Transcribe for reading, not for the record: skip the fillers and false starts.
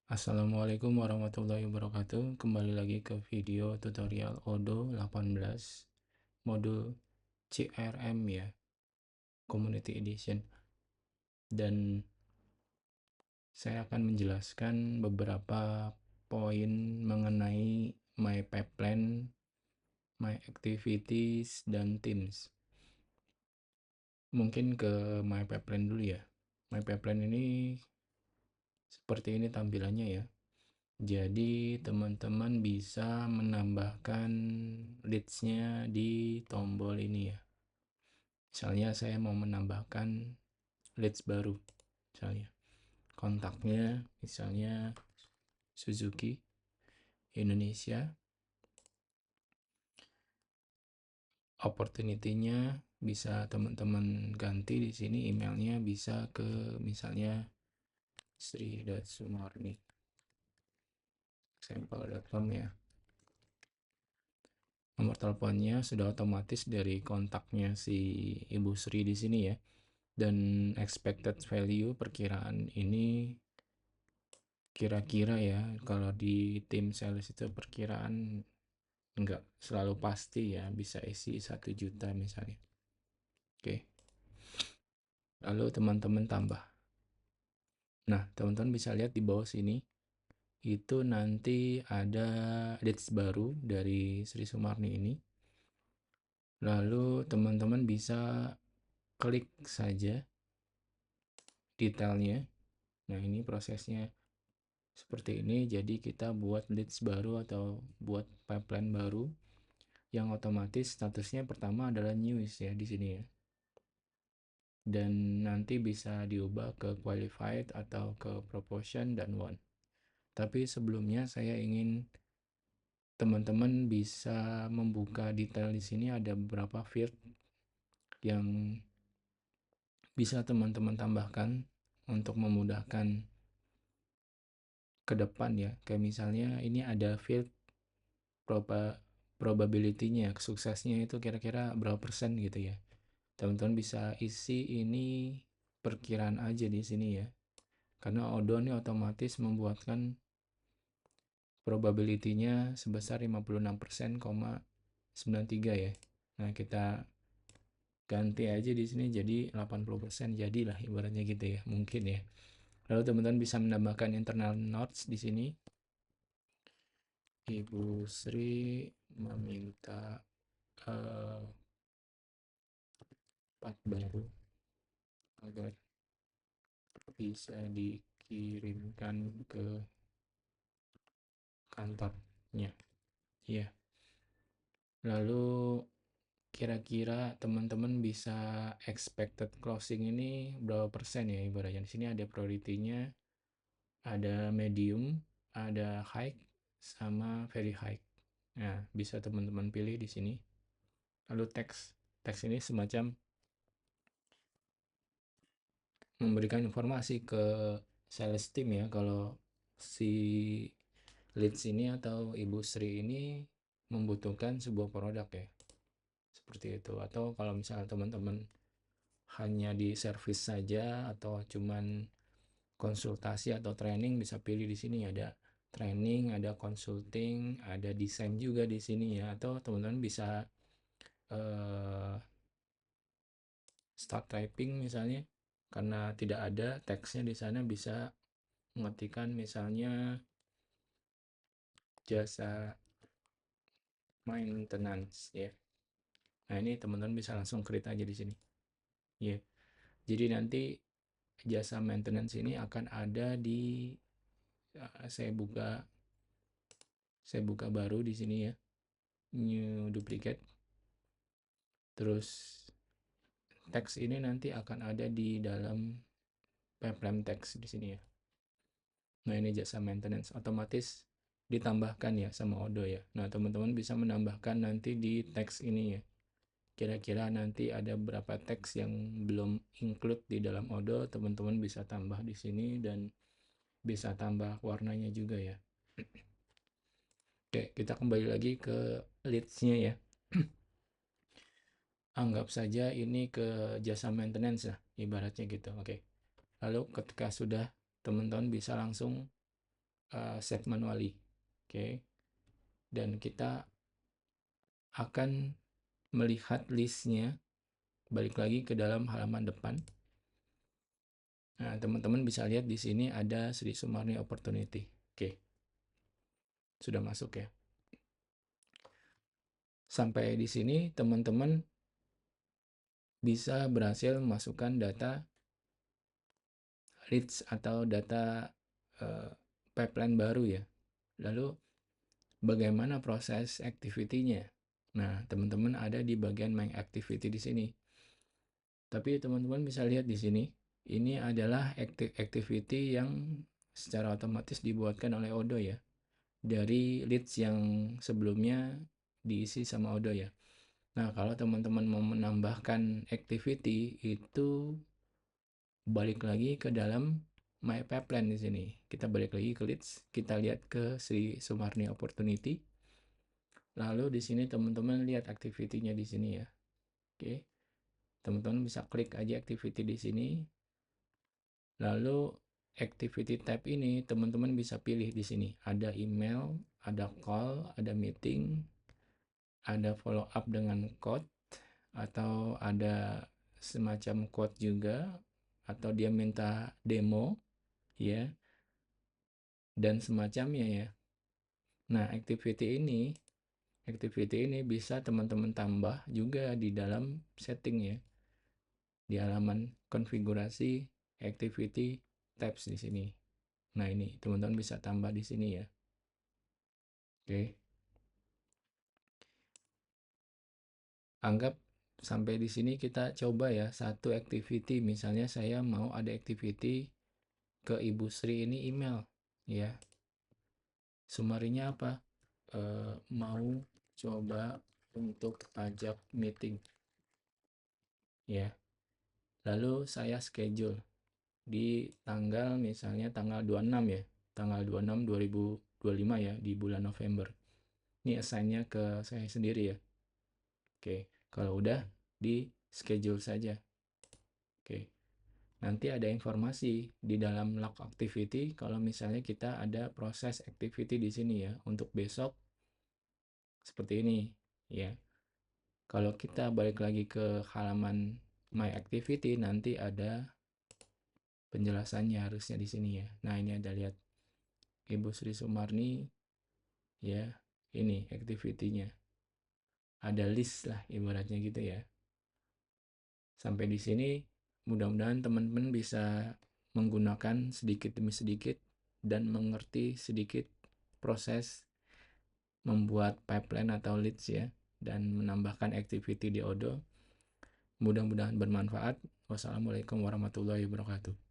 Assalamualaikum warahmatullahi wabarakatuh. Kembali lagi ke video tutorial Odoo 18 modul CRM ya, Community Edition. Dan saya akan menjelaskan beberapa poin mengenai My Pipeline, My Activities, dan Teams. Mungkin ke My Pipeline dulu ya. My Pipeline ini seperti ini tampilannya ya. Jadi teman-teman bisa menambahkan leads-nya di tombol ini ya. Misalnya saya mau menambahkan leads baru. Misalnya kontaknya misalnya Suzuki Indonesia. Opportunity-nya bisa teman-teman ganti di sini, emailnya bisa ke misalnya sri.sumarni@sampel.com ya. Nomor teleponnya sudah otomatis dari kontaknya si Ibu Sri di sini ya. Dan expected value perkiraan ini kira-kira ya, kalau di tim sales itu perkiraan nggak selalu pasti ya, bisa isi 1 juta misalnya. Oke, lalu teman-teman tambah. Nah, teman-teman bisa lihat di bawah sini, itu nanti ada leads baru dari Sri Sumarni ini. Lalu teman-teman bisa klik saja detailnya. Nah, ini prosesnya seperti ini. Jadi kita buat leads baru atau buat pipeline baru yang otomatis statusnya pertama adalah news ya di sini ya. Dan nanti bisa diubah ke qualified atau ke proportion dan one. Tapi sebelumnya saya ingin teman-teman bisa membuka detail di sini, ada beberapa field yang bisa teman-teman tambahkan untuk memudahkan ke depan ya. Kayak misalnya ini ada field probability-nya, suksesnya itu kira-kira berapa persen gitu ya. Teman-teman bisa isi ini perkiraan aja di sini ya. Karena Odoo ini otomatis membuatkan probability-nya sebesar 56%,93 ya. Nah, kita ganti aja di sini jadi 80%, jadilah ibaratnya gitu ya, mungkin ya. Lalu teman-teman bisa menambahkan internal notes di sini. Ibu Sri meminta part baru agar bisa dikirimkan ke kantornya. Iya. Lalu kira-kira teman-teman bisa expected closing ini berapa persen ya ibaratnya. Di sini ada priority-nya, ada medium, ada high, sama very high. Nah, bisa teman-teman pilih di sini. Lalu teks ini semacam memberikan informasi ke sales team ya, kalau si leads ini atau Ibu Sri ini membutuhkan sebuah produk ya, seperti itu. Atau kalau misalnya teman-teman hanya di service saja atau cuman konsultasi atau training, bisa pilih di sini, ada training, ada consulting, ada desain juga di sini ya. Atau teman-teman bisa start typing misalnya, karena tidak ada teksnya di sana, bisa mengetikkan misalnya jasa maintenance ya. Nah, ini teman-teman bisa langsung create aja di sini ya. Jadi nanti jasa maintenance ini akan ada di saya buka baru di sini ya, new duplicate. Terus teks ini nanti akan ada di dalam pipeline teks di sini ya. Nah, ini jasa maintenance otomatis ditambahkan ya sama Odoo ya. Nah, teman-teman bisa menambahkan nanti di teks ini ya. Kira-kira nanti ada berapa teks yang belum include di dalam Odoo, teman-teman bisa tambah di sini dan bisa tambah warnanya juga ya. Oke, kita kembali lagi ke leads-nya ya. Anggap saja ini ke jasa maintenance lah, ibaratnya gitu. Oke. Lalu ketika sudah, teman-teman bisa langsung save manually. Oke. Dan kita akan melihat listnya balik lagi ke dalam halaman depan. Nah, teman-teman bisa lihat di sini ada Sri Sumarni Opportunity. Oke. Sudah masuk ya. Sampai di sini teman-teman bisa berhasil masukkan data leads atau data pipeline baru ya. Lalu bagaimana proses activity-nya? Nah, teman-teman ada di bagian My Activity di sini. Tapi teman-teman bisa lihat di sini, ini adalah activity yang secara otomatis dibuatkan oleh Odoo ya. Dari leads yang sebelumnya diisi sama Odoo ya. Nah, kalau teman-teman mau menambahkan activity itu balik lagi ke dalam My Pipeline di sini. Kita balik lagi ke leads, kita lihat ke Sri Sumarni Opportunity. Lalu di sini teman-teman lihat activity-nya di sini ya. Oke. Teman-teman bisa klik aja activity di sini. Lalu activity tab ini teman-teman bisa pilih di sini. Ada email, ada call, ada meeting, ada follow up dengan code, atau ada semacam code juga, atau dia minta demo ya, dan semacamnya ya. Nah, activity ini bisa teman-teman tambah juga di dalam setting ya. Di halaman konfigurasi activity tabs di sini. Nah, ini teman-teman bisa tambah di sini ya. Oke. Anggap sampai di sini kita coba ya satu activity. Misalnya saya mau ada activity ke Ibu Sri ini email ya. Sumarinya apa? Mau coba untuk ajak meeting ya. Lalu saya schedule di tanggal misalnya tanggal 26 ya. Tanggal 26 2025 ya di bulan November. Ini assign-nya ke saya sendiri ya. Oke, kalau udah di schedule saja. Oke. Nanti ada informasi di dalam log activity kalau misalnya kita ada proses activity di sini ya untuk besok seperti ini ya. Kalau kita balik lagi ke halaman My Activity nanti ada penjelasannya harusnya di sini ya. Nah, ini ada lihat Ibu Sri Sumarni ya. Ini activity-nya. Ada list lah ibaratnya gitu ya. Sampai di sini mudah-mudahan teman-teman bisa menggunakan sedikit demi sedikit dan mengerti sedikit proses membuat pipeline atau leads ya dan menambahkan activity di Odoo. Mudah-mudahan bermanfaat. Wassalamualaikum warahmatullahi wabarakatuh.